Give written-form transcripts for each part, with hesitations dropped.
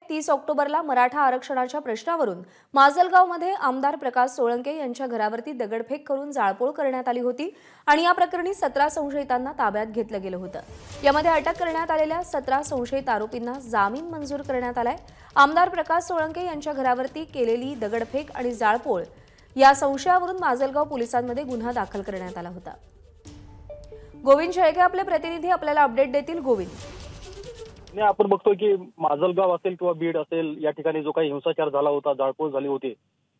30 ऑक्टोबरला मराठा आरक्षणाच्या प्रश्नावरून माजलगावमध्ये आमदार प्रकाश सोळंके यांच्या घरावरती दगडफेक करून जाळपोळ करण्यात आली होती आणि या प्रकरणी 17 संशयितांना ताब्यात घेतलं गेलं होतं। यामध्ये अटक करण्यात आलेल्या 17 संशयित आरोपींना जामीन मंजूर करण्यात आलाय। आमदार प्रकाश सोळंके यांच्या घरावरती केलेली दगडफेक आणि जाळपोळ या संशयावरून माजलगाव पोलिसांमध्ये गुन्हा दाखल करण्यात आला होता। गोविंद शेळके आपले प्रतिनिधी आपल्याला अपडेट देतील। गोविंद, आपण बघतोय की माजलगाव असेल किंवा बीड असेल या ठिकाणी जो काही हिंसाचार झाला होता, जाळपोळ झाली होती,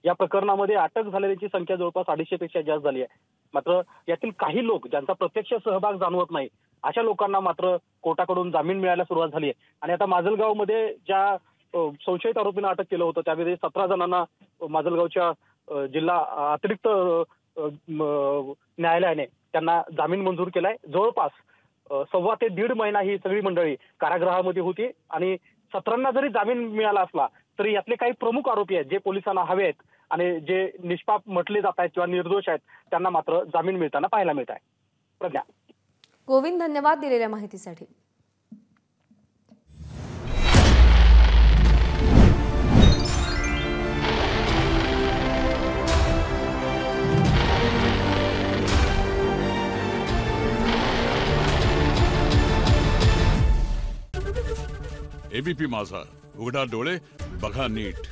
या प्रकरणामध्ये अटक झालेल्यांची संख्या जवळपास 250 पेक्षा जास्त झाली आहे। मात्र यातील काही लोक ज्यांचा प्रत्यक्ष सहभाग जाणवत नाही अशा लोकांना मात्र कोर्टाकडून जामीन मिळायला सुरुवात झाली आहे। आणि आता माजलगावमध्ये ज्या संशयित आरोपींना अटक केलं होतं त्यामध्ये 17 जणांना माजलगावच्या जिल्हा अतिरिक्त न्यायालयाने त्यांना जामीन मंजूर केलाय। जवळपास 1.25 ते 1.5 महिना ही सगळी मंडळी कारागृहामध्ये होती आणि 17 जरी जामीन मिळाला असला तरी यातले काही प्रमुख आरोपी आहेत जे पोलिसांना हवे आहेत आणि जे निष्पाप म्हटले जात आहेत किंवा निर्दोष आहेत त्यांना मात्र जामीन मिळताना पाहायला मिळत आहे। प्रज्ञा, गोविंद, धन्यवाद दिलेल्या माहितीसाठी। एबीपी माझा, उघडा डोळे बघा नीट।